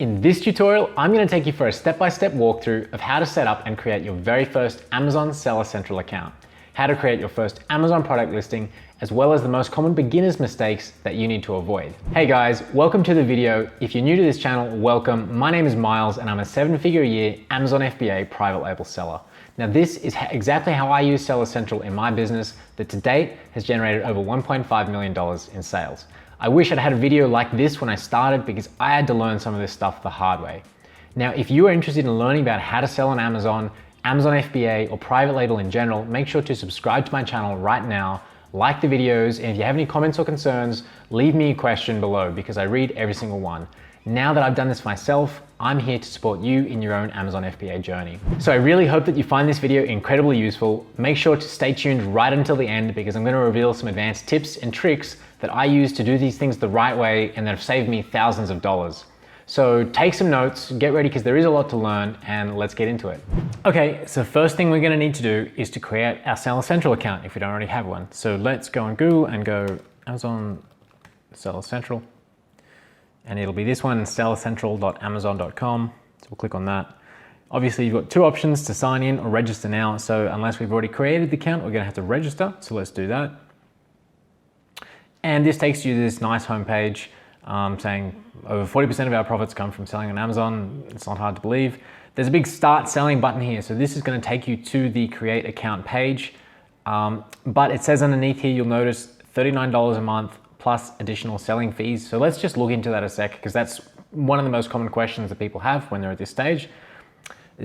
In this tutorial, I'm going to take you for a step-by-step walkthrough of how to set up and create your very first Amazon Seller Central account, how to create your first Amazon product listing, as well as the most common beginner's mistakes that you need to avoid. Hey guys, welcome to the video. If you're new to this channel, welcome. My name is Myles and I'm a 7-figure-a-year Amazon FBA private label seller. Now this is exactly how I use Seller Central in my business that to date has generated over $1.5 million in sales. I wish I'd had a video like this when I started because I had to learn some of this stuff the hard way. Now, if you are interested in learning about how to sell on Amazon, Amazon FBA, or private label in general, make sure to subscribe to my channel right now, like the videos, and if you have any comments or concerns, leave me a question below because I read every single one. Now that I've done this myself, I'm here to support you in your own Amazon FBA journey. So I really hope that you find this video incredibly useful. Make sure to stay tuned right until the end because I'm going to reveal some advanced tips and tricks that I use to do these things the right way and that have saved me thousands of dollars. So take some notes, get ready because there is a lot to learn, and let's get into it. Okay, so first thing we're going to need to do is to create our Seller Central account if we don't already have one. So let's go on Google and go Amazon Seller Central. And it'll be this one, sellercentral.amazon.com. So we'll click on that. Obviously you've got two options to sign in or register now. So unless we've already created the account, we're gonna have to register. So let's do that. And this takes you to this nice homepage saying over 40% of our profits come from selling on Amazon. It's not hard to believe. There's a big start selling button here. So this is gonna take you to the create account page. But it says underneath here, you'll notice $39 a month plus additional selling fees. So let's just look into that a sec because that's one of the most common questions that people have when they're at this stage.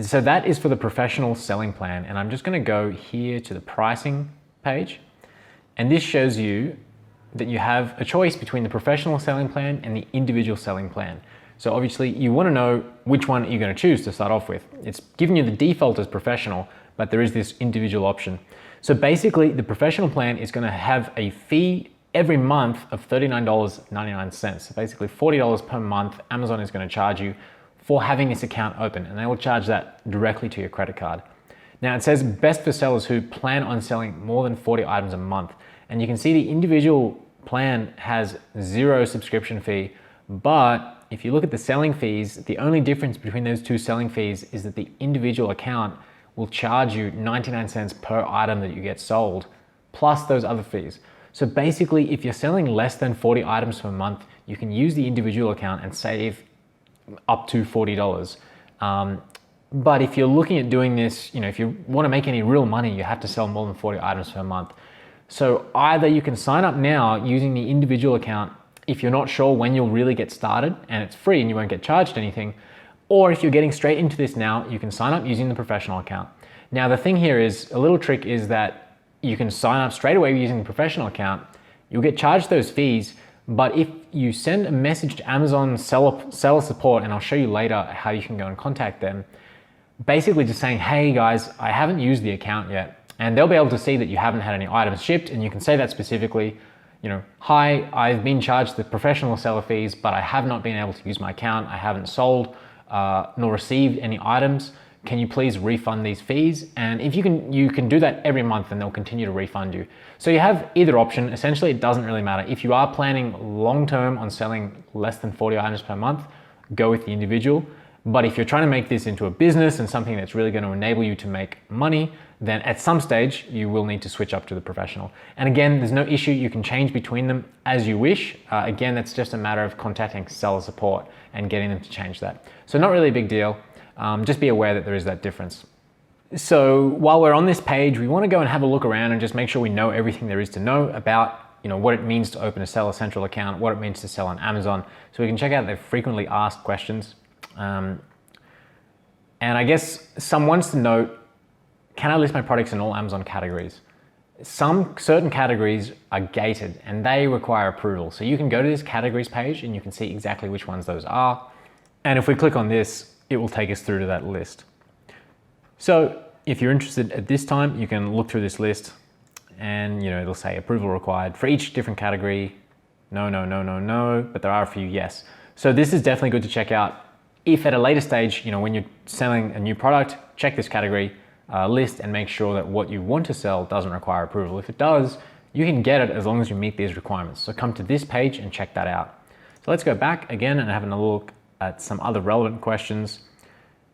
So that is for the professional selling plan. And I'm just gonna go here to the pricing page. And this shows you that you have a choice between the professional selling plan and the individual selling plan. So obviously you wanna know which one you're gonna choose to start off with. It's giving you the default as professional, but there is this individual option. So basically the professional plan is gonna have a fee every month of $39.99. So basically $40 per month, Amazon is going to charge you for having this account open, and they will charge that directly to your credit card. Now it says best for sellers who plan on selling more than 40 items a month. And you can see the individual plan has 0 subscription fee, but if you look at the selling fees, the only difference between those two selling fees is that the individual account will charge you 99 cents per item that you get sold, plus those other fees. So basically, if you're selling less than 40 items per month, you can use the individual account and save up to $40. But if you're looking at doing this, if you want to make any real money, you have to sell more than 40 items per month. So either you can sign up now using the individual account if you're not sure when you'll really get started and it's free and you won't get charged anything, or if you're getting straight into this now, you can sign up using the professional account. Now the thing here is, a little trick is that you can sign up straight away using the professional account. You'll get charged those fees, but if you send a message to Amazon seller support, and I'll show you later how you can go and contact them, basically just saying, hey guys, I haven't used the account yet, and they'll be able to see that you haven't had any items shipped, and you can say that specifically, hi, I've been charged the professional seller fees, but I have not been able to use my account. I haven't sold nor received any items. Can you please refund these fees? And if you can do that every month and they'll continue to refund you. So you have either option. Essentially, it doesn't really matter. If you are planning long-term on selling less than 40 items per month, go with the individual. But if you're trying to make this into a business and something that's really going to enable you to make money, then at some stage, you will need to switch up to the professional. And again, there's no issue. You can change between them as you wish. Again, that's just a matter of contacting seller support and getting them to change that. So not really a big deal. Just be aware that there is that difference. So while we're on this page, we want to go and have a look around and just make sure we know everything there is to know about what it means to open a Seller Central account, what it means to sell on Amazon. So we can check out the frequently asked questions. And I guess some wants to note, can I list my products in all Amazon categories? Some certain categories are gated and they require approval. So you can go to this categories page and you can see exactly which ones those are. And if we click on this, it will take us through to that list. So if you're interested at this time, you can look through this list and it'll say approval required for each different category. No, no, no, no, no, but there are a few yes. So this is definitely good to check out. If at a later stage, when you're selling a new product, check this category list and make sure that what you want to sell doesn't require approval. If it does, you can get it as long as you meet these requirements. So come to this page and check that out. So let's go back again and have a look at some other relevant questions.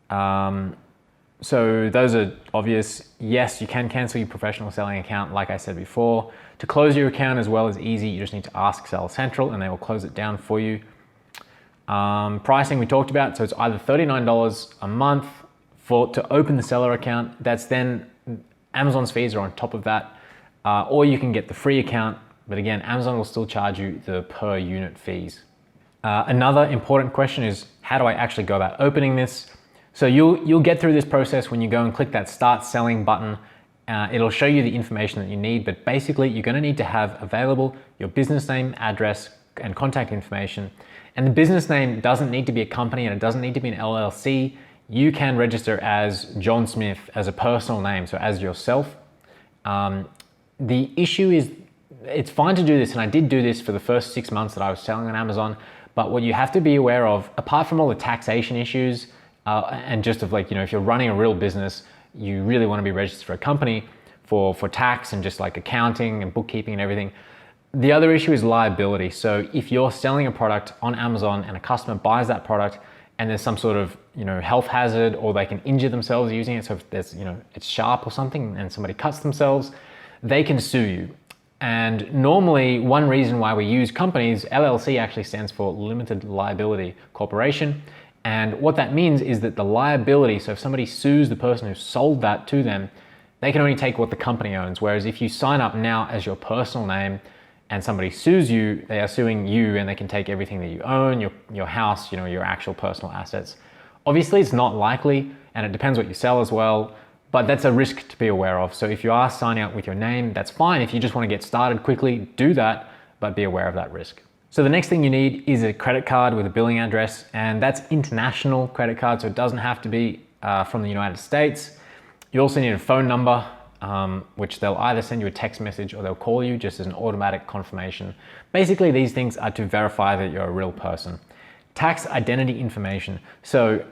So those are obvious. Yes, you can cancel your professional selling account, like I said before. To close your account as well is easy. You just need to ask Seller Central and they will close it down for you. Pricing we talked about, so it's either $39 a month to open the seller account. That's then Amazon's fees are on top of that, or you can get the free account, but again, Amazon will still charge you the per unit fees. Another important question is, how do I actually go about opening this? So you'll get through this process when you go and click that Start Selling button. It'll show you the information that you need, but basically you're going to need to have available your business name, address, and contact information. And the business name doesn't need to be a company and it doesn't need to be an LLC. You can register as John Smith as a personal name, so as yourself. The issue is, it's fine to do this, and I did do this for the first 6 months that I was selling on Amazon, but what you have to be aware of, apart from all the taxation issues, and just of like, if you're running a real business, you really want to be registered for a company for tax and just like accounting and bookkeeping and everything. The other issue is liability. So if you're selling a product on Amazon and a customer buys that product and there's some sort of, health hazard, or they can injure themselves using it. So if there's, it's sharp or something and somebody cuts themselves, they can sue you. And normally one reason why we use companies, LLC actually stands for Limited Liability Corporation. And what that means is that the liability, so if somebody sues the person who sold that to them, they can only take what the company owns. Whereas if you sign up now as your personal name and somebody sues you, they are suing you and they can take everything that you own, your house, your actual personal assets. Obviously it's not likely, and it depends what you sell as well, but that's a risk to be aware of. So if you are signing up with your name, that's fine. If you just want to get started quickly, do that, but be aware of that risk. So the next thing you need is a credit card with a billing address, and that's international credit card, so it doesn't have to be from the United States. You also need a phone number, which they'll either send you a text message or they'll call you just as an automatic confirmation. Basically, these things are to verify that you're a real person. Tax identity information. So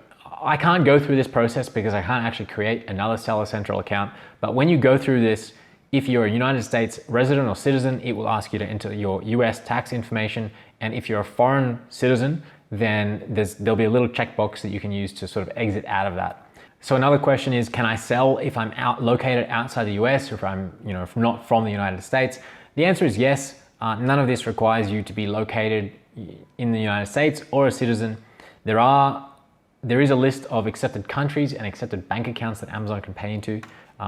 I can't go through this process because I can't actually create another Seller Central account, but when you go through this, if you're a United States resident or citizen, it will ask you to enter your US tax information. And if you're a foreign citizen, then there'll be a little checkbox that you can use to sort of exit out of that. So another question is, can I sell if I'm located outside the US, or if I'm if not from the United States? The answer is yes. None of this requires you to be located in the United States or a citizen. There is a list of accepted countries and accepted bank accounts that Amazon can pay into.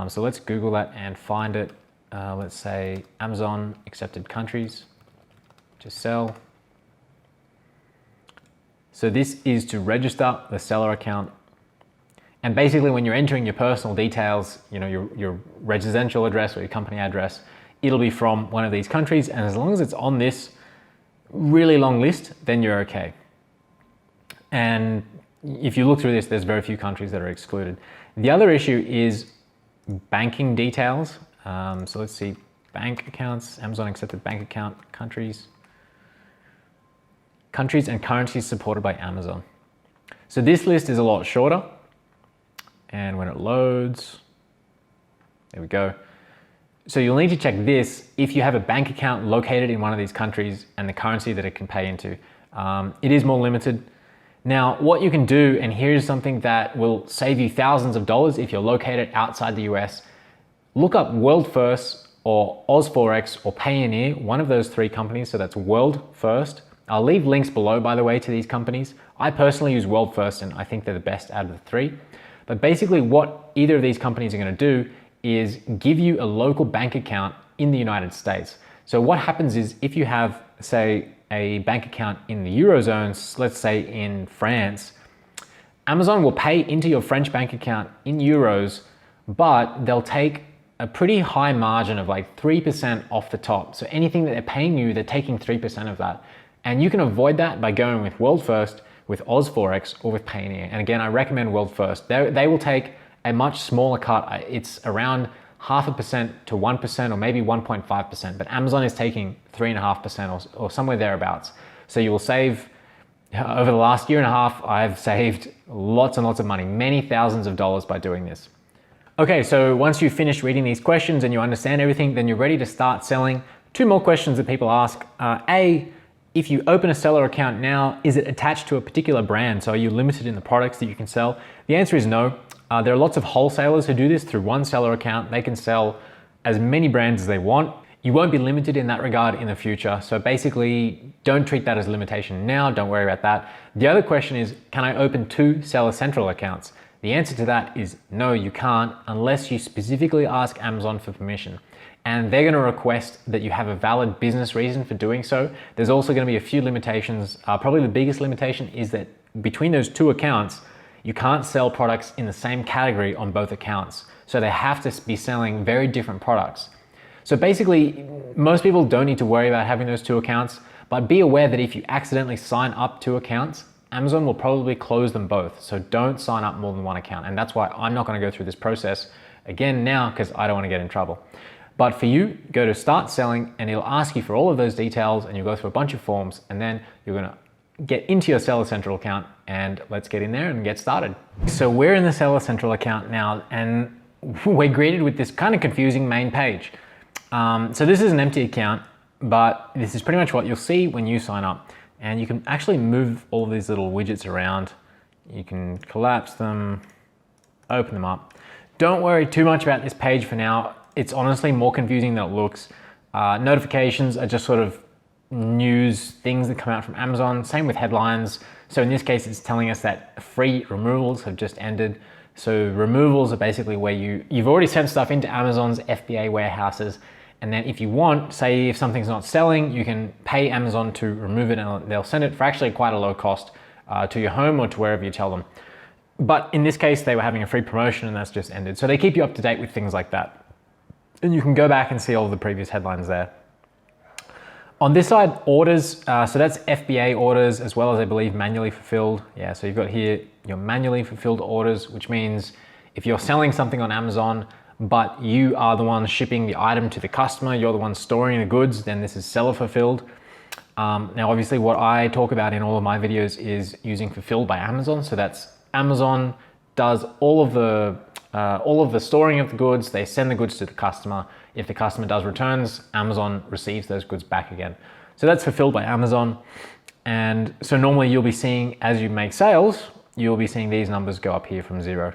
So let's Google that and find it. Let's say Amazon accepted countries to sell. So this is to register the seller account. And basically when you're entering your personal details, your residential address or your company address, it'll be from one of these countries. And as long as it's on this really long list, then you're okay. And if you look through this, there's very few countries that are excluded. The other issue is banking details. So let's see, bank accounts, Amazon accepted bank account, countries and currencies supported by Amazon. So this list is a lot shorter. And when it loads, there we go. So you'll need to check this if you have a bank account located in one of these countries and the currency that it can pay into. It is more limited. Now, what you can do, and here's something that will save you thousands of dollars if you're located outside the US, look up World First or OzForex or Payoneer, one of those three companies, so that's World First. I'll leave links below, by the way, to these companies. I personally use World First and I think they're the best out of the three. But basically what either of these companies are going to do is give you a local bank account in the United States. So what happens is if you have, say, a bank account in the Eurozone, let's say in France, Amazon will pay into your French bank account in euros, but they'll take a pretty high margin of like 3% off the top. So anything that they're paying you, they're taking 3% of that. And you can avoid that by going with World First, with OzForex, or with Payoneer. And again, I recommend World First. They will take a much smaller cut. It's around 0.5% to 1% or maybe 1.5%, but Amazon is taking 3.5% or somewhere thereabouts. So you will save, over the last year and a half, I've saved lots and lots of money, many thousands of dollars by doing this. Okay, so once you've finished reading these questions and you understand everything, then you're ready to start selling. Two more questions that people ask. A, if you open a seller account now, is it attached to a particular brand? So are you limited in the products that you can sell? The answer is no. There are lots of wholesalers who do this through one seller account. They can sell as many brands as they want. You won't be limited in that regard in the future. So basically, don't treat that as a limitation now. Don't worry about that. The other question is, can I open 2 Seller Central accounts? The answer to that is no, you can't, unless you specifically ask Amazon for permission. And they're going to request that you have a valid business reason for doing so. There's also going to be a few limitations. Probably the biggest limitation is that between those 2 accounts, you can't sell products in the same category on both accounts. So they have to be selling very different products. So basically, most people don't need to worry about having those 2 accounts, but be aware that if you accidentally sign up 2 accounts, Amazon will probably close them both. So don't sign up more than 1 account. And that's why I'm not going to go through this process again now, because I don't want to get in trouble. But for you, go to Start Selling and it'll ask you for all of those details, and you'll go through a bunch of forms, and then you're going to get into your Seller Central account, and let's get in there and get started. So we're in the Seller Central account now, and we're greeted with this kind of confusing main page. So this is an empty account, but this is pretty much what you'll see when you sign up. And you can actually move all of these little widgets around. You can collapse them, open them up. Don't worry too much about this page for now. It's honestly more confusing than it looks. Notifications are just sort of news things that come out from Amazon. Same with headlines. So in this case, it's telling us that free removals have just ended. So removals are basically where you've already sent stuff into Amazon's FBA warehouses. And then if you want, say if something's not selling, you can pay Amazon to remove it, and they'll send it for actually quite a low cost to your home or to wherever you tell them. But in this case, they were having a free promotion and that's just ended. So they keep you up to date with things like that. And you can go back and see all of the previous headlines there. On this side, orders, so that's FBA orders as well as, I believe, manually fulfilled. Yeah, so you've got here your manually fulfilled orders, which means if you're selling something on Amazon, but you are the one shipping the item to the customer, you're the one storing the goods, then this is seller fulfilled. Now, obviously what I talk about in all of my videos is using fulfilled by Amazon. So that's Amazon does all of the storing of the goods. They send the goods to the customer. If the customer does returns, Amazon receives those goods back again. So that's fulfilled by Amazon. And so normally you'll be seeing, as you make sales, you'll be seeing these numbers go up here from 0.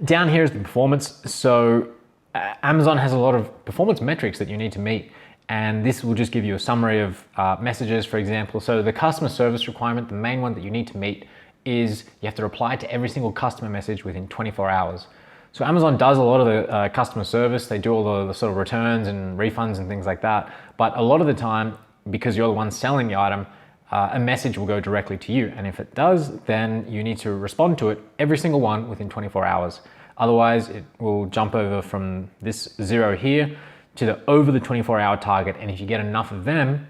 Down here is the performance. So Amazon has a lot of performance metrics that you need to meet. And this will just give you a summary of messages, for example. So the customer service requirement, the main one that you need to meet, is you have to reply to every single customer message within 24 hours. So Amazon does a lot of the customer service. They do all the sort of returns and refunds and things like that. But a lot of the time, because you're the one selling the item, a message will go directly to you. And if it does, then you need to respond to it, every single one, within 24 hours. Otherwise, it will jump over from this 0 here to over the 24-hour target. And if you get enough of them,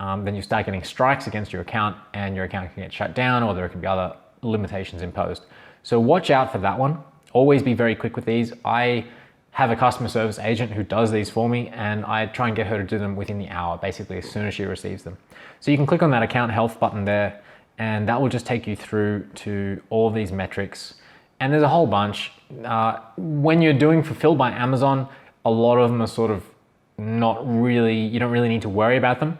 then you start getting strikes against your account, and your account can get shut down, or there can be other limitations imposed. So watch out for that one. Always be very quick with these. I have a customer service agent who does these for me, and I try and get her to do them within the hour, basically as soon as she receives them. So you can click on that account health button there, and that will just take you through to all of these metrics. And there's a whole bunch. When you're doing fulfilled by Amazon, a lot of them are sort of not really, you don't really need to worry about them.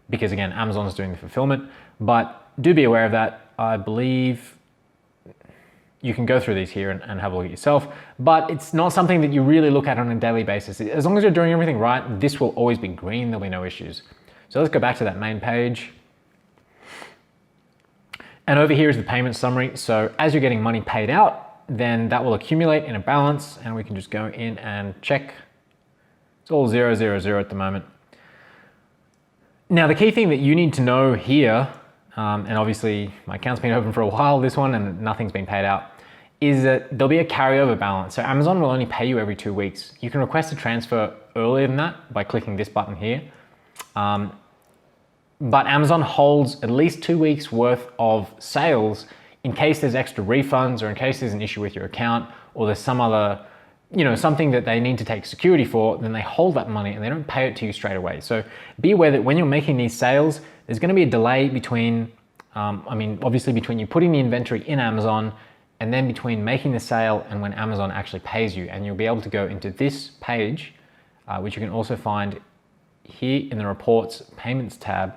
Because again, Amazon is doing the fulfillment, but do be aware of that. I believe you can go through these here and have a look at yourself, but it's not something that you really look at on a daily basis. As long as you're doing everything right, this will always be green. There'll be no issues. So let's go back to that main page. And over here is the payment summary. So as you're getting money paid out, then that will accumulate in a balance, and we can just go in and check. It's all 0, 0, 0 at the moment. Now, the key thing that you need to know here, and obviously my account's been open for a while, this one, and nothing's been paid out, is that there'll be a carryover balance. So Amazon will only pay you every 2 weeks. You can request a transfer earlier than that by clicking this button here. But Amazon holds at least 2 weeks worth of sales in case there's extra refunds, or in case there's an issue with your account, or there's some other, something that they need to take security for. Then they hold that money and they don't pay it to you straight away. So be aware that when you're making these sales, there's going to be a delay between, obviously between you putting the inventory in Amazon, and then between making the sale and when Amazon actually pays you. And you'll be able to go into this page, which you can also find here in the reports payments tab,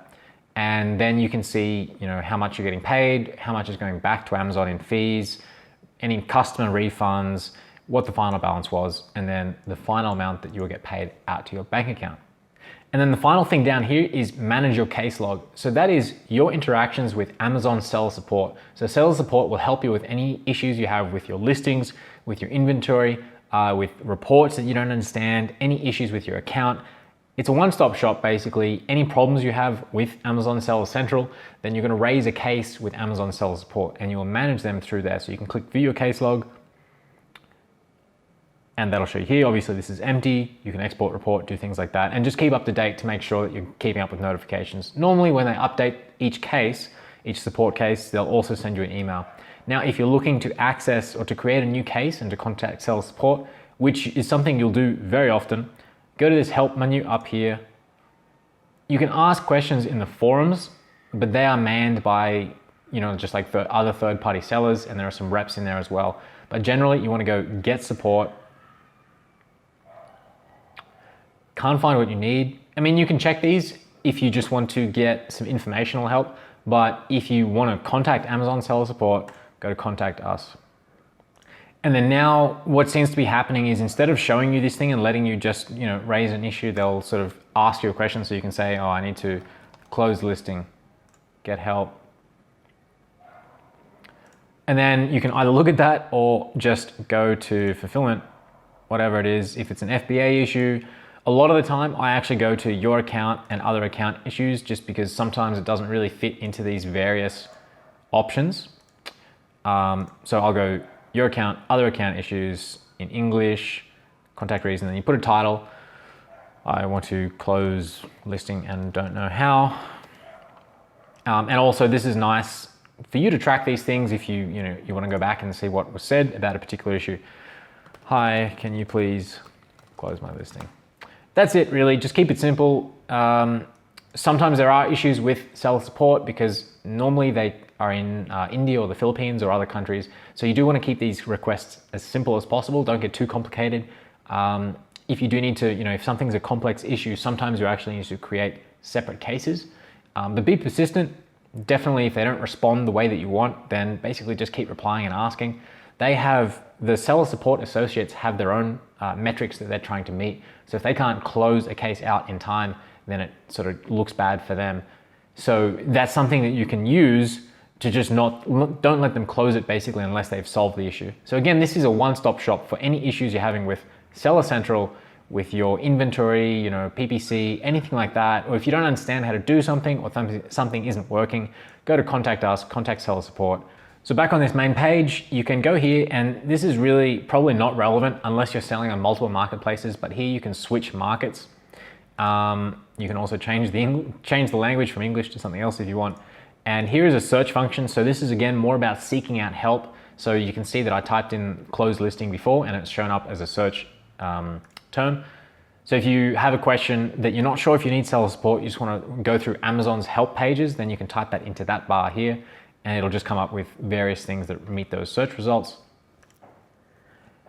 and then you can see, how much you're getting paid, how much is going back to Amazon in fees, any customer refunds, what the final balance was, and then the final amount that you will get paid out to your bank account. And then the final thing down here is manage your case log. So that is your interactions with Amazon seller support. So seller support will help you with any issues you have with your listings, with your inventory, with reports that you don't understand, any issues with your account. It's a one-stop shop basically. Any problems you have with Amazon Seller Central, then you're gonna raise a case with Amazon Seller Support and you'll manage them through there. So you can click view your case log, and that'll show you here. Obviously this is empty. You can export report, do things like that, and just keep up to date to make sure that you're keeping up with notifications. Normally when they update each case, each support case, they'll also send you an email. Now, if you're looking to access or to create a new case and to contact seller support, which is something you'll do very often, go to this help menu up here. You can ask questions in the forums, but they are manned by, just like the other third-party sellers, and there are some reps in there as well. But generally you wanna go get support. Can't find what you need. I mean, you can check these if you just want to get some informational help, but if you want to contact Amazon Seller Support, go to contact us. And then now what seems to be happening is instead of showing you this thing and letting you just, raise an issue, they'll sort of ask you a question so you can say, oh, I need to close listing, get help. And then you can either look at that or just go to fulfillment, whatever it is. If it's an FBA issue, a lot of the time I actually go to your account and other account issues just because sometimes it doesn't really fit into these various options. So I'll go your account, other account issues in English, contact reason, then you put a title. I want to close listing and don't know how. And also this is nice for you to track these things if you want to go back and see what was said about a particular issue. Hi, can you please close my listing? That's it really, just keep it simple. Sometimes there are issues with seller support because normally they are in India or the Philippines or other countries. So you do want to keep these requests as simple as possible. Don't get too complicated. If you do need to, if something's a complex issue, sometimes you actually need to create separate cases. But be persistent. Definitely if they don't respond the way that you want, then basically just keep replying and asking. The seller support associates have their own metrics that they're trying to meet. So if they can't close a case out in time, then it sort of looks bad for them. So that's something that you can use to just don't let them close it basically unless they've solved the issue. So again, this is a one-stop shop for any issues you're having with Seller Central, with your inventory, PPC, anything like that. Or if you don't understand how to do something or something isn't working, go to contact us, contact seller support. So back on this main page, you can go here, and this is really probably not relevant unless you're selling on multiple marketplaces, but here you can switch markets. You can also change the language from English to something else if you want. And here is a search function. So this is again more about seeking out help. So you can see that I typed in closed listing before and it's shown up as a search term. So if you have a question that you're not sure if you need seller support, you just want to go through Amazon's help pages, then you can type that into that bar here and it'll just come up with various things that meet those search results.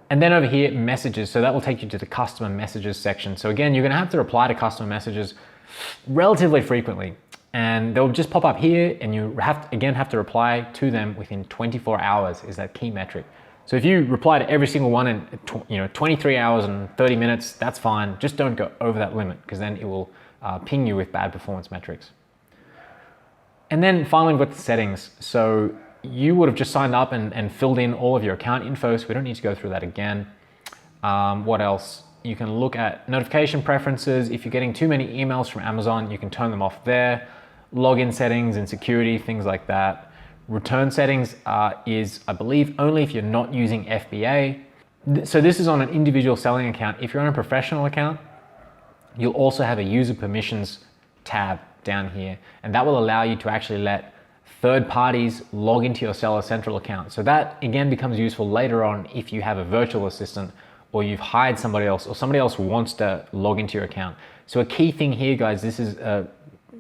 And then over here, messages. So that will take you to the customer messages section. So again, you're going to have to reply to customer messages relatively frequently. And they'll just pop up here and you have to reply to them within 24 hours is that key metric. So if you reply to every single one in 23 hours and 30 minutes, that's fine. Just don't go over that limit because then it will ping you with bad performance metrics. And then finally with the settings. So you would have just signed up and filled in all of your account info, so we don't need to go through that again. What else? You can look at notification preferences. If you're getting too many emails from Amazon, you can turn them off there. Login settings and security, things like that. Return settings is, I believe, only if you're not using FBA. So this is on an individual selling account. If you're on a professional account, you'll also have a user permissions tab down here, and that will allow you to actually let third parties log into your Seller Central account. So that again becomes useful later on if you have a virtual assistant or you've hired somebody else or somebody else wants to log into your account. So a key thing here, guys, this is a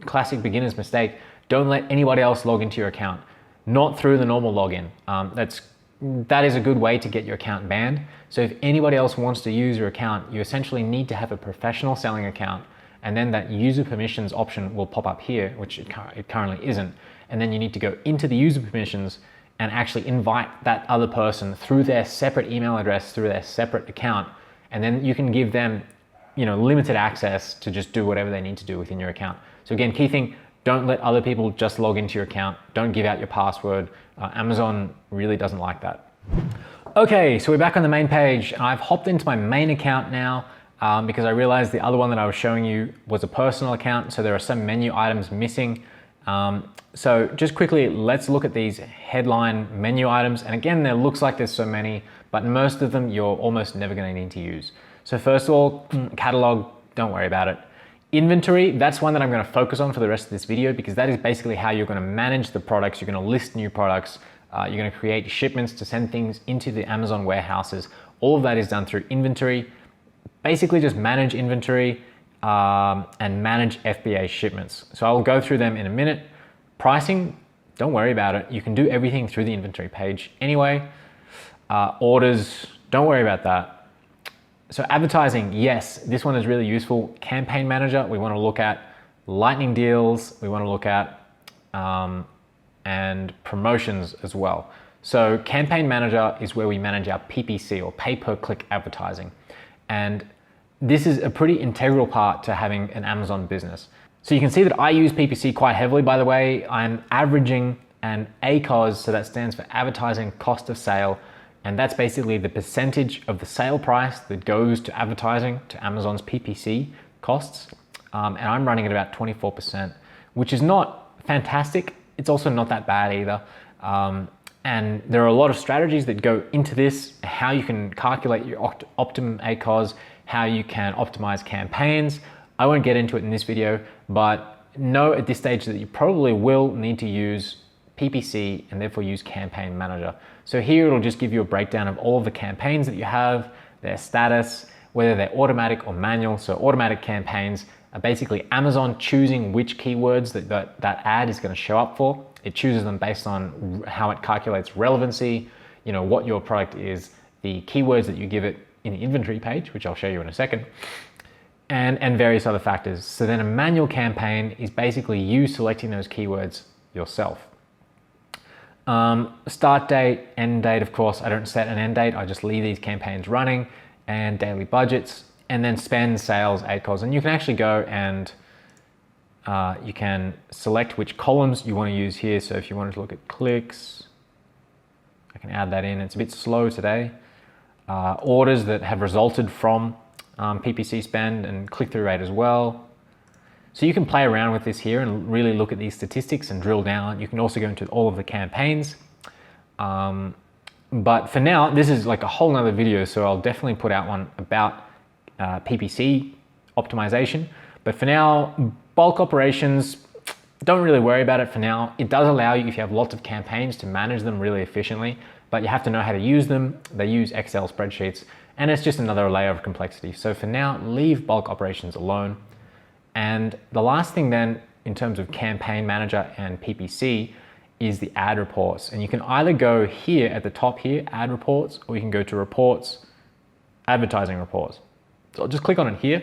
classic beginner's mistake. Don't let anybody else log into your account, not through the normal login. That is a good way to get your account banned. So if anybody else wants to use your account, you essentially need to have a professional selling account and then that user permissions option will pop up here, which it currently isn't. And then you need to go into the user permissions and actually invite that other person through their separate email address, through their separate account. And then you can give them, limited access to just do whatever they need to do within your account. So again, key thing, don't let other people just log into your account. Don't give out your password. Amazon really doesn't like that. Okay, so we're back on the main page. I've hopped into my main account now because I realized the other one that I was showing you was a personal account. So there are some menu items missing. So just quickly, let's look at these headline menu items. And again, there looks like there's so many, but most of them you're almost never going to need to use. So first of all, catalog, don't worry about it. Inventory, that's one that I'm going to focus on for the rest of this video because that is basically how you're going to manage the products. You're going to list new products. You're going to create shipments to send things into the Amazon warehouses. All of that is done through inventory. Basically just manage inventory and manage FBA shipments. So I'll go through them in a minute. Pricing, don't worry about it. You can do everything through the inventory page anyway. Orders, don't worry about that. So advertising, yes, this one is really useful. Campaign manager, we want to look at lightning deals. We want to look at and promotions as well. So campaign manager is where we manage our PPC or pay-per-click advertising. And this is a pretty integral part to having an Amazon business. So you can see that I use PPC quite heavily, by the way. I'm averaging an ACOS, so that stands for advertising cost of sale. And that's basically the percentage of the sale price that goes to advertising, to Amazon's PPC costs. And I'm running at about 24%, which is not fantastic. It's also not that bad either. And there are a lot of strategies that go into this, how you can calculate your optimum ACOS, how you can optimize campaigns. I won't get into it in this video, but know at this stage that you probably will need to use PPC and therefore use Campaign Manager. So here it'll just give you a breakdown of all of the campaigns that you have, their status, whether they're automatic or manual. So automatic campaigns are basically Amazon choosing which keywords that ad is going to show up for. It chooses them based on how it calculates relevancy, what your product is, the keywords that you give it in the inventory page, which I'll show you in a second, and various other factors. So then a manual campaign is basically you selecting those keywords yourself. Start date, end date, of course, I don't set an end date. I just leave these campaigns running, and daily budgets, and then spend, sales, ACOS. And you can actually go and you can select which columns you want to use here. So if you wanted to look at clicks, I can add that in. It's a bit slow today. Orders that have resulted from PPC spend and click-through rate as well. So you can play around with this here and really look at these statistics and drill down. You can also go into all of the campaigns. But for now, this is like a whole nother video, so I'll definitely put out one about PPC optimization. But for now, bulk operations, don't really worry about it for now. It does allow you, if you have lots of campaigns, to manage them really efficiently, but you have to know how to use them. They use Excel spreadsheets, and it's just another layer of complexity. So for now, leave bulk operations alone. And the last thing then, in terms of campaign manager and PPC, is the ad reports. And you can either go here at the top here, ad reports, or you can go to reports, advertising reports. So I'll just click on it here.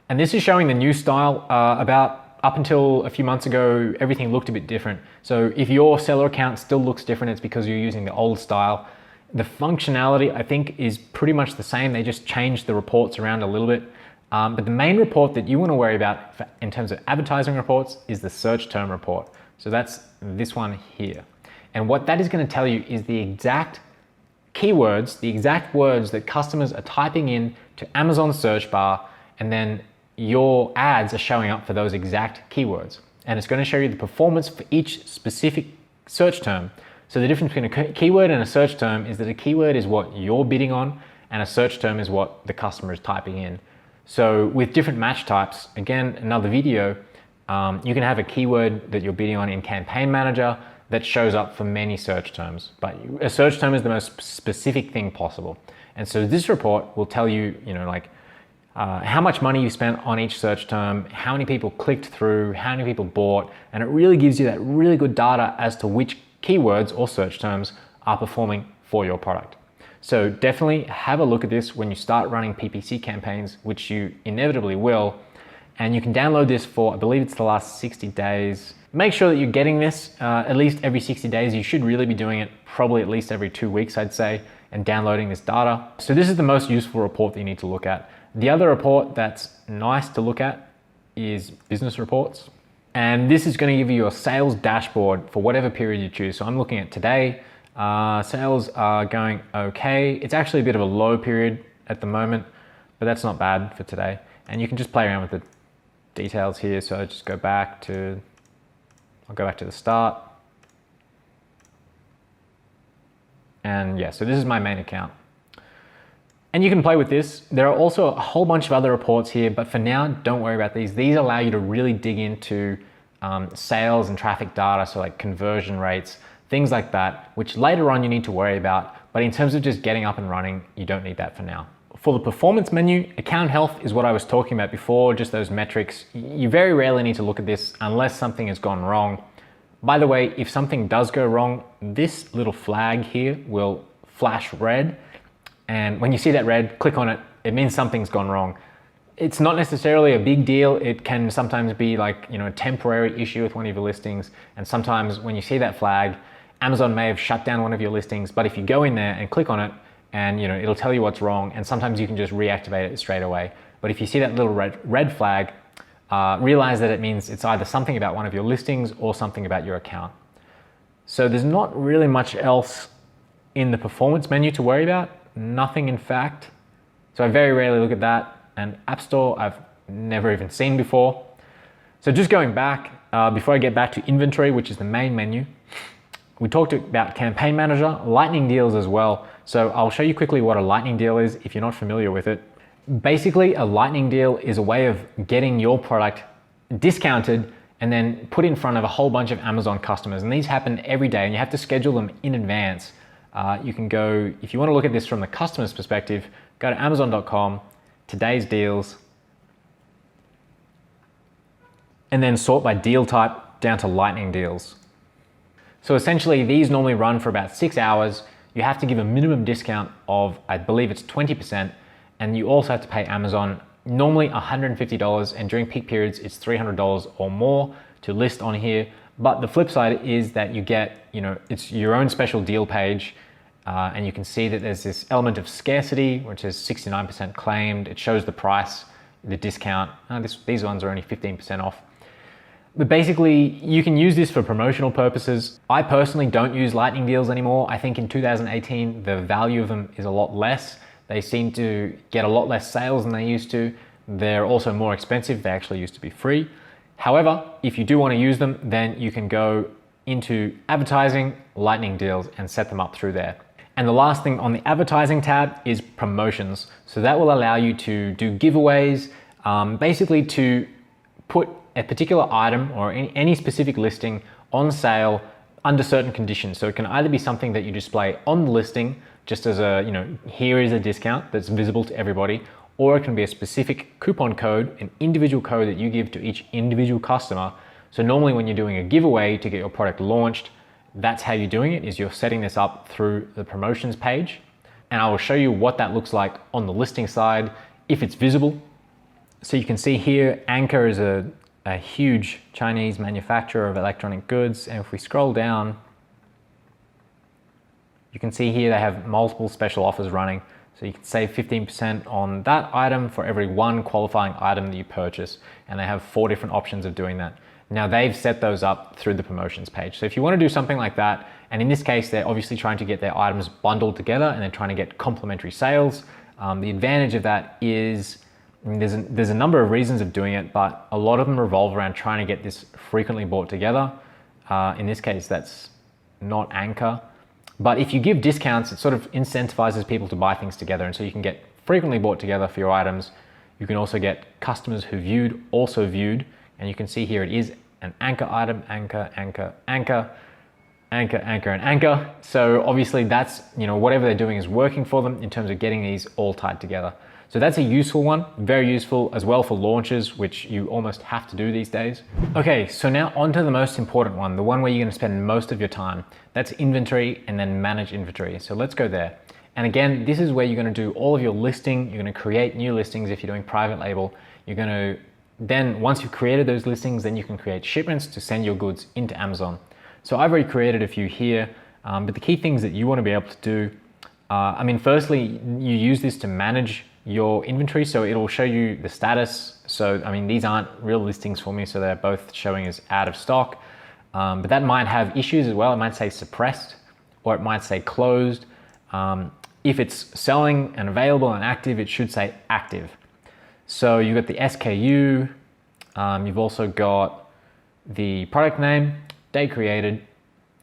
And this is showing the new style. Up until a few months ago, everything looked a bit different. So if your seller account still looks different, it's because you're using the old style. The functionality, I think, is pretty much the same. They just changed the reports around a little bit. But the main report that you want to worry about in terms of advertising reports is the search term report. So that's this one here. And what that is going to tell you is the exact keywords, the exact words that customers are typing in to Amazon's search bar, and then your ads are showing up for those exact keywords. And it's going to show you the performance for each specific search term. So the difference between a keyword and a search term is that a keyword is what you're bidding on, and a search term is what the customer is typing in. So with different match types, again, another video, you can have a keyword that you're bidding on in Campaign Manager that shows up for many search terms, but a search term is the most specific thing possible. And so this report will tell you, how much money you spent on each search term, how many people clicked through, how many people bought, and it really gives you that really good data as to which keywords or search terms are performing for your product. So definitely have a look at this when you start running PPC campaigns, which you inevitably will. And you can download this for, I believe it's the last 60 days. Make sure that you're getting this at least every 60 days. You should really be doing it probably at least every 2 weeks, I'd say, and downloading this data. So this is the most useful report that you need to look at. The other report that's nice to look at is business reports. And this is going to give you your sales dashboard for whatever period you choose. So I'm looking at today. Sales are going okay. It's actually a bit of a low period at the moment, but that's not bad for today. And you can just play around with the details here. So I'll go back to the start. And yeah, so this is my main account. And you can play with this. There are also a whole bunch of other reports here, but for now, don't worry about these. These allow you to really dig into sales and traffic data, so like conversion rates, things like that, which later on you need to worry about. But in terms of just getting up and running, you don't need that for now. For the performance menu, account health is what I was talking about before, just those metrics. You very rarely need to look at this unless something has gone wrong. By the way, if something does go wrong, this little flag here will flash red. And when you see that red, click on it, it means something's gone wrong. It's not necessarily a big deal. It can sometimes be like, a temporary issue with one of your listings. And sometimes when you see that flag, Amazon may have shut down one of your listings, but if you go in there and click on it and it'll tell you what's wrong, and sometimes you can just reactivate it straight away. But if you see that little red flag, realize that it means it's either something about one of your listings or something about your account. So there's not really much else in the performance menu to worry about. Nothing, in fact. So I very rarely look at that. And App Store, I've never even seen before. So just going back, before I get back to inventory, which is the main menu, we talked about campaign manager, lightning deals as well. So I'll show you quickly what a lightning deal is if you're not familiar with it. Basically, a lightning deal is a way of getting your product discounted and then put in front of a whole bunch of Amazon customers. And these happen every day and you have to schedule them in advance. You can go, if you want to look at this from the customer's perspective, go to Amazon.com, today's deals, and then sort by deal type down to lightning deals. So essentially these normally run for about 6 hours. You have to give a minimum discount of, I believe it's 20%, and you also have to pay Amazon normally $150, and during peak periods it's $300 or more to list on here. But the flip side is that you get, it's your own special deal page, and you can see that there's this element of scarcity, which is 69% claimed. It shows the price, the discount. These ones are only 15% off. But basically, you can use this for promotional purposes. I personally don't use lightning deals anymore. I think in 2018, the value of them is a lot less. They seem to get a lot less sales than they used to. They're also more expensive. They actually used to be free. However, if you do want to use them, then you can go into advertising, lightning deals, and set them up through there. And the last thing on the advertising tab is promotions. So that will allow you to do giveaways, basically to put a particular item or any specific listing on sale under certain conditions. So it can either be something that you display on the listing, just as a, here is a discount that's visible to everybody, or it can be a specific coupon code, an individual code that you give to each individual customer. So normally when you're doing a giveaway to get your product launched, that's how you're doing it, is you're setting this up through the promotions page. And I will show you what that looks like on the listing side, if it's visible. So you can see here, Anchor is a huge Chinese manufacturer of electronic goods. And if we scroll down, you can see here they have multiple special offers running. So you can save 15% on that item for every one qualifying item that you purchase. And they have 4 different options of doing that. Now they've set those up through the promotions page. So if you want to do something like that, and in this case, they're obviously trying to get their items bundled together and they're trying to get complementary sales. The advantage of that is, there's a number of reasons of doing it, but a lot of them revolve around trying to get this frequently bought together. In this case, that's not Anchor. But if you give discounts, it sort of incentivizes people to buy things together. And so you can get frequently bought together for your items. You can also get customers who viewed, also viewed. And you can see here it is an Anchor item, Anchor, Anchor, Anchor, Anchor, Anchor, and Anchor. So obviously that's, whatever they're doing is working for them in terms of getting these all tied together. So that's a useful one, very useful as well for launches, which you almost have to do these days. Okay, so now on to the most important one, the one where you're gonna spend most of your time. That's inventory and then manage inventory. So let's go there. And again, this is where you're going to do all of your listing. You're going to create new listings if you're doing private label. You're going to then, once you've created those listings, then you can create shipments to send your goods into Amazon. So I've already created a few here, but the key things that you want to be able to do, firstly, you use this to manage your inventory. So it'll show you the status. So, these aren't real listings for me, so they're both showing as out of stock. But that might have issues as well. It might say suppressed, or it might say closed. If it's selling and available and active, it should say active. So you've got the SKU, you've also got the product name, day created,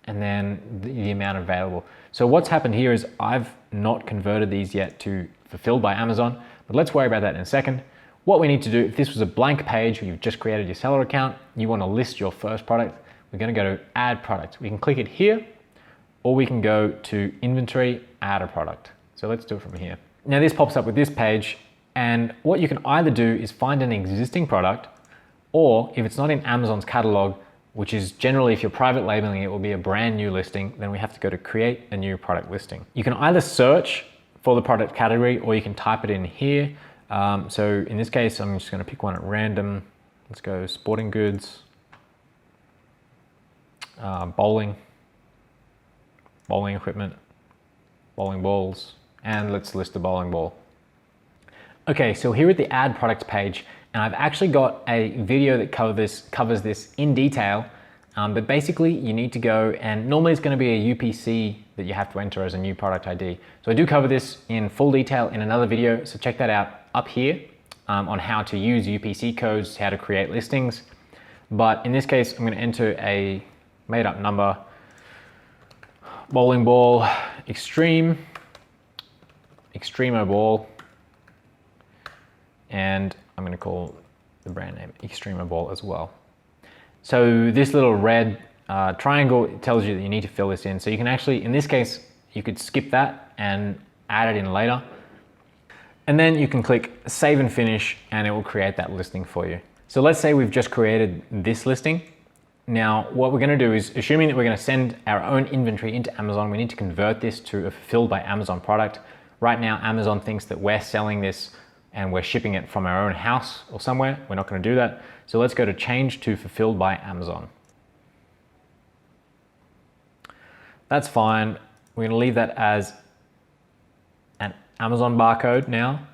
and then the amount available. So what's happened here is I've not converted these yet to fulfilled by Amazon, but let's worry about that in a second. What we need to do, if this was a blank page where you've just created your seller account, you want to list your first product, we're going to go to add product. We can click it here, or we can go to inventory, add a product. So let's do it from here. Now this pops up with this page, and what you can either do is find an existing product, or if it's not in Amazon's catalog, which is generally if you're private labeling, it will be a brand new listing, then we have to go to create a new product listing. You can either search for the product category, or you can type it in here. So in this case, I'm just going to pick one at random. Let's go sporting goods, bowling equipment, bowling balls, and let's list the bowling ball. Okay, so here at the add products page, and I've actually got a video that covers this in detail, but basically you need to go, and normally it's going to be a UPC that you have to enter as a new product ID. So I do cover this in full detail in another video, so check that out up here on how to use UPC codes, how to create listings. But in this case, I'm going to enter a made up number, bowling ball, Extremo ball, and I'm going to call the brand name Extremo ball as well. So this little red triangle tells you that you need to fill this in. So you can actually, in this case, you could skip that and add it in later. And then you can click save and finish, and it will create that listing for you. So let's say we've just created this listing. Now, what we're going to do is, assuming that we're going to send our own inventory into Amazon, we need to convert this to a fulfilled by Amazon product. Right now, Amazon thinks that we're selling this and we're shipping it from our own house or somewhere. We're not going to do that. So let's go to change to fulfilled by Amazon. That's fine. We're going to leave that as an Amazon barcode now,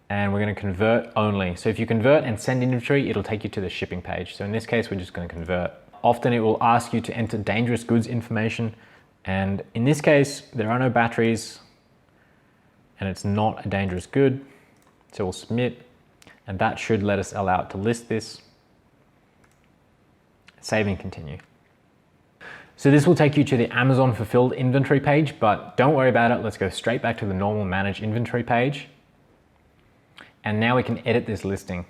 and we're going to convert only. So if you convert and send inventory, it'll take you to the shipping page. So in this case, we're just going to convert. Often it will ask you to enter dangerous goods information. And in this case, there are no batteries and it's not a dangerous good. So we'll submit, and that should let us allow it to list this. Save and continue. So this will take you to the Amazon fulfilled inventory page, but don't worry about it. Let's go straight back to the normal manage inventory page. And now we can edit this listing.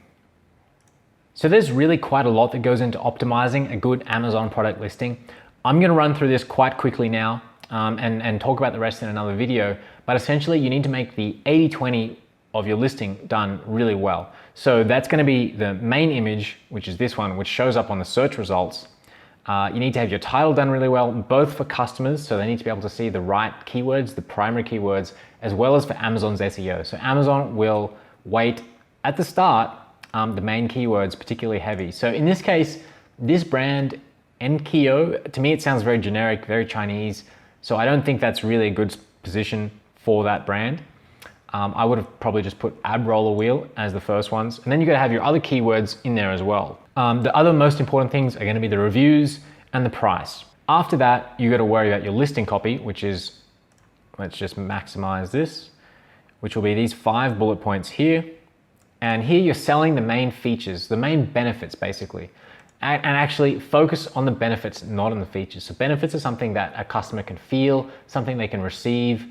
So there's really quite a lot that goes into optimizing a good Amazon product listing. I'm going to run through this quite quickly now and talk about the rest in another video, but essentially you need to make the 80-20 of your listing done really well. So that's going to be the main image, which is this one, which shows up on the search results. You need to have your title done really well, both for customers, so they need to be able to see the right keywords, the primary keywords, as well as for Amazon's SEO. So Amazon will weight at the start the main keywords particularly heavy. So in this case, this brand Enkyo, to me it sounds very generic, very Chinese, so I don't think that's really a good position for that brand. I would have probably just put ab roller wheel as the first ones, and then you got to have your other keywords in there as well. The other most important things are going to be the reviews and the price. After that, you got to worry about your listing copy, which is, let's just maximize this, which will be these 5 bullet points here. And here you're selling the main features, the main benefits basically. And actually focus on the benefits, not on the features. So benefits are something that a customer can feel, something they can receive,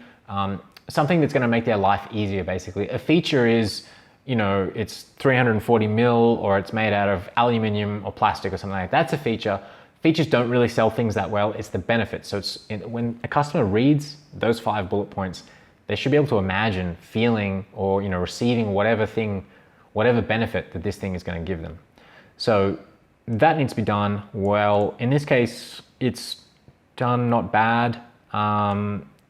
something that's going to make their life easier basically. A feature is, you know, it's 340 mil or it's made out of aluminium or plastic or something like that. That's a feature. Features don't really sell things that well. It's the benefits. So it's when a customer reads those 5 bullet points, they should be able to imagine feeling or, you know, receiving whatever benefit that this thing is going to give them. So that needs to be done well. In this case, it's done not bad.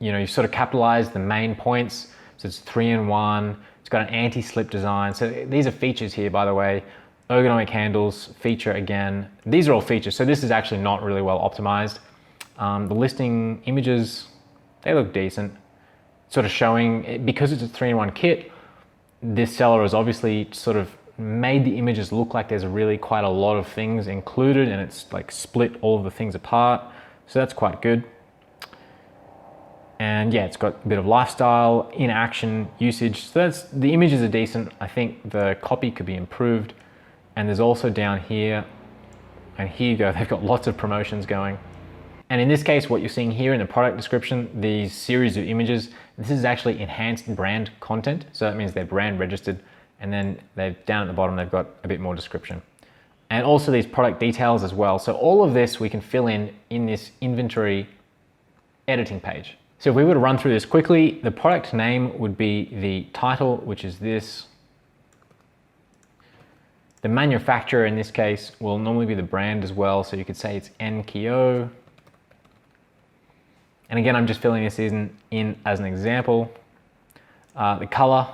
you sort of capitalize the main points. So it's 3-in-1. It's got an anti-slip design. So these are features here, by the way. Ergonomic handles, feature again. These are all features. So this is actually not really well optimized. The listing images, they look decent. Sort of showing, because it's a 3-in-1 kit, this seller has obviously sort of made the images look like there's really quite a lot of things included, and it's like split all of the things apart. So that's quite good. And yeah, it's got a bit of lifestyle, in-action, usage. So the images are decent. I think the copy could be improved. And there's also down here, and here you go, they've got lots of promotions going. And in this case, what you're seeing here in the product description, these series of images, this is actually enhanced brand content. So that means they're brand registered. And then down at the bottom, they've got a bit more description. And also these product details as well. So all of this we can fill in this inventory editing page. So if we were to run through this quickly, the product name would be the title, which is this. The manufacturer in this case will normally be the brand as well. So you could say it's Nkyo. And again, I'm just filling this in as an example. The color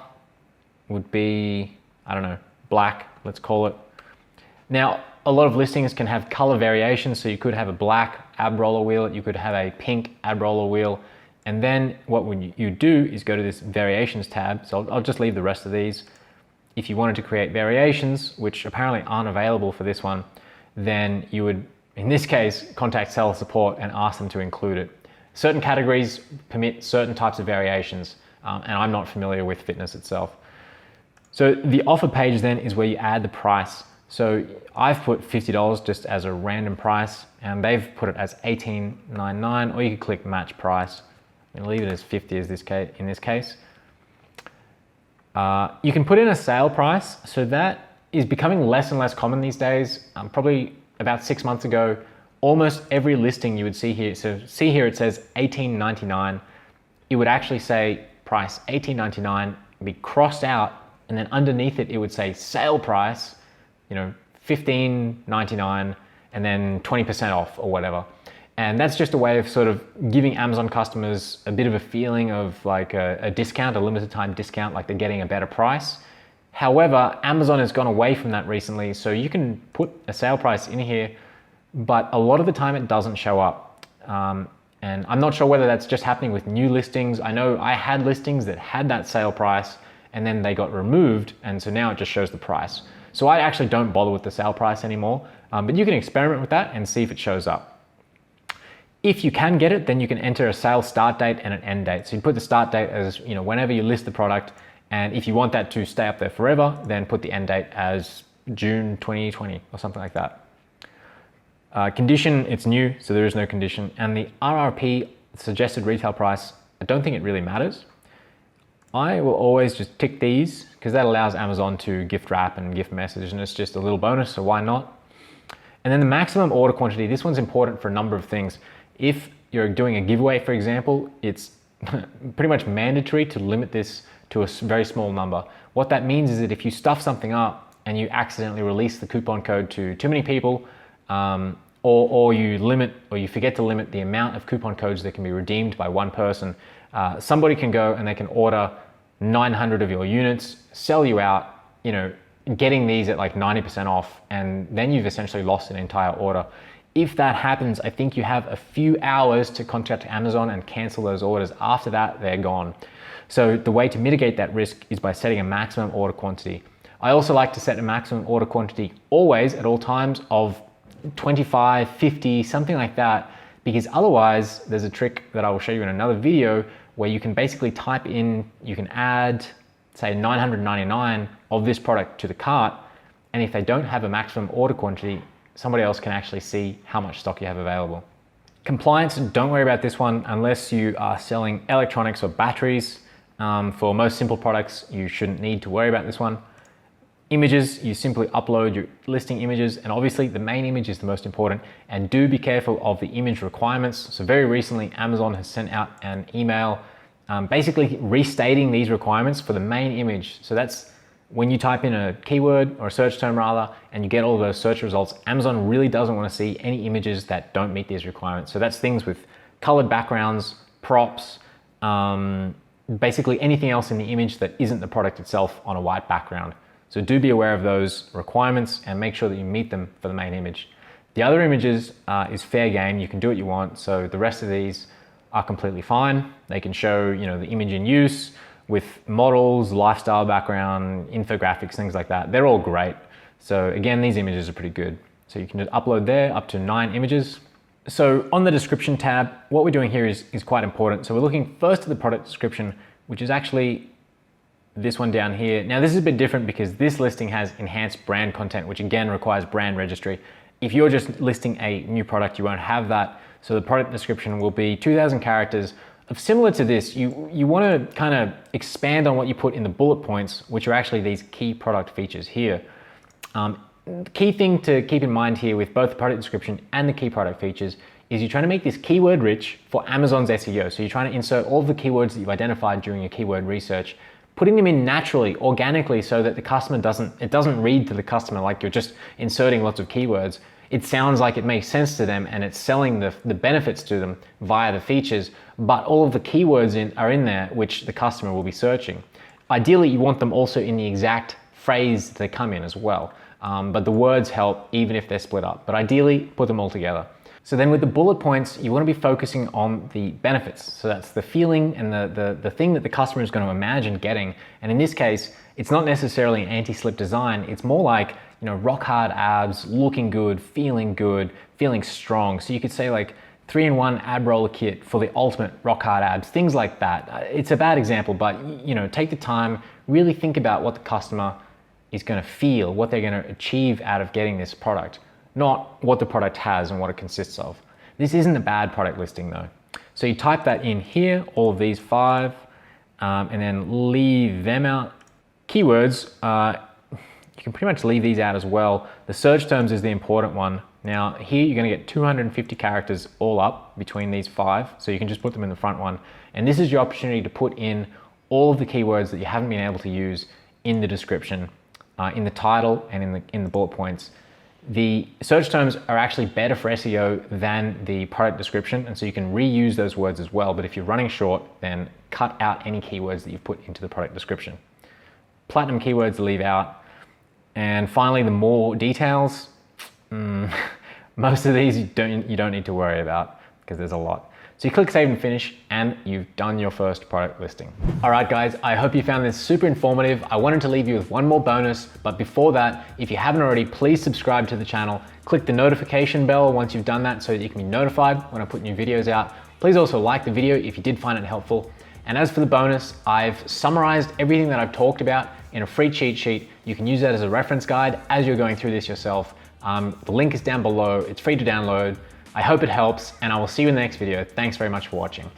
would be, I don't know, black, let's call it. Now, a lot of listings can have color variations. So you could have a black ab roller wheel, you could have a pink ab roller wheel. And then what you do is go to this variations tab. So I'll just leave the rest of these. If you wanted to create variations, which apparently aren't available for this one, then you would, in this case, contact seller support and ask them to include it. Certain categories permit certain types of variations, and I'm not familiar with fitness itself. So the offer page then is where you add the price. So I've put $50 just as a random price, and they've put it as $18.99, or you could click match price and leave it as 50 as in this case. You can put in a sale price. So that is becoming less and less common these days. Probably about 6 months ago, almost every listing you would see here. So see here, it says $18.99. It would actually say price $18.99, be crossed out, and then underneath it, it would say sale price, $15.99, and then 20% off or whatever. And that's just a way of sort of giving Amazon customers a bit of a feeling of like a discount, a limited time discount, like they're getting a better price. However, Amazon has gone away from that recently. So you can put a sale price in here, but a lot of the time it doesn't show up. And I'm not sure whether that's just happening with new listings. I know I had listings that had that sale price and then they got removed. And so now it just shows the price. So I actually don't bother with the sale price anymore, but you can experiment with that and see if it shows up. If you can get it, then you can enter a sale start date and an end date. So you put the start date as, whenever you list the product. And if you want that to stay up there forever, then put the end date as June 2020 or something like that. Condition, it's new, so there is no condition. And the RRP, suggested retail price, I don't think it really matters. I will always just tick these because that allows Amazon to gift wrap and gift message, and it's just a little bonus, so why not? And then the maximum order quantity, this one's important for a number of things. If you're doing a giveaway, for example, it's pretty much mandatory to limit this to a very small number. What that means is that if you stuff something up and you accidentally release the coupon code to too many people, or you forget to limit the amount of coupon codes that can be redeemed by one person, somebody can go and they can order 900 of your units, sell you out, getting these at like 90% off, and then you've essentially lost an entire order. If that happens, I think you have a few hours to contact Amazon and cancel those orders. After that, they're gone. So the way to mitigate that risk is by setting a maximum order quantity. I also like to set a maximum order quantity always at all times of 25, 50, something like that, because otherwise there's a trick that I will show you in another video where you can basically type in, you can add, say 999 of this product to the cart. And if they don't have a maximum order quantity, somebody else can actually see how much stock you have available. Compliance, don't worry about this one unless you are selling electronics or batteries. For most simple products, you shouldn't need to worry about this one. Images, you simply upload your listing images, and obviously the main image is the most important, and do be careful of the image requirements. So very recently, Amazon has sent out an email basically restating these requirements for the main image. So that's when you type in a keyword or a search term rather, and you get all of those search results, Amazon really doesn't want to see any images that don't meet these requirements. So that's things with colored backgrounds, props, basically anything else in the image that isn't the product itself on a white background. So do be aware of those requirements and make sure that you meet them for the main image. The other images is fair game. You can do what you want. So the rest of these are completely fine. They can show, the image in use with models, lifestyle background, infographics, things like that. They're all great. So again, these images are pretty good. So you can just upload there up to 9 images. So on the description tab, what we're doing here is quite important. So we're looking first at the product description, which is actually this one down here. Now this is a bit different because this listing has enhanced brand content, which again requires brand registry. If you're just listing a new product, you won't have that. So the product description will be 2,000 characters. Similar to this, you want to kind of expand on what you put in the bullet points, which are actually these key product features here. The key thing to keep in mind here with both the product description and the key product features is you're trying to make this keyword rich for Amazon's SEO. So you're trying to insert all the keywords that you've identified during your keyword research, putting them in naturally, organically, so that the customer doesn't read to the customer like you're just inserting lots of keywords. It sounds like it makes sense to them and it's selling the benefits to them via the features, but all of the keywords are in there which the customer will be searching. Ideally, you want them also in the exact phrase they come in as well. But the words help even if they're split up. But ideally, put them all together. So then with the bullet points, you want to be focusing on the benefits. So that's the feeling and the thing that the customer is going to imagine getting. And in this case, it's not necessarily an anti-slip design. It's more like, rock hard abs, looking good, feeling strong. So you could say like 3-in-1 ab roller kit for the ultimate rock hard abs, things like that. It's a bad example, but take the time, really think about what the customer is going to feel, what they're going to achieve out of getting this product, not what the product has and what it consists of. This isn't a bad product listing though. So you type that in here, all of these 5, and then leave them out. Keywords, you can pretty much leave these out as well. The search terms is the important one. Now here you're going to get 250 characters all up between these 5, so you can just put them in the front one. And this is your opportunity to put in all of the keywords that you haven't been able to use in the description, in the title and in the bullet points. The search terms are actually better for SEO than the product description, and so you can reuse those words as well. But if you're running short, then cut out any keywords that you've put into the product description. Platinum keywords leave out. And finally, the more details, most of these you don't need to worry about because there's a lot. So you click save and finish and you've done your first product listing. All right guys, I hope you found this super informative. I wanted to leave you with one more bonus, but before that, if you haven't already, please subscribe to the channel. Click the notification bell once you've done that so that you can be notified when I put new videos out. Please also like the video if you did find it helpful. And as for the bonus, I've summarized everything that I've talked about in a free cheat sheet. You can use that as a reference guide as you're going through this yourself. The link is down below. It's free to download. I hope it helps, and I will see you in the next video. Thanks very much for watching.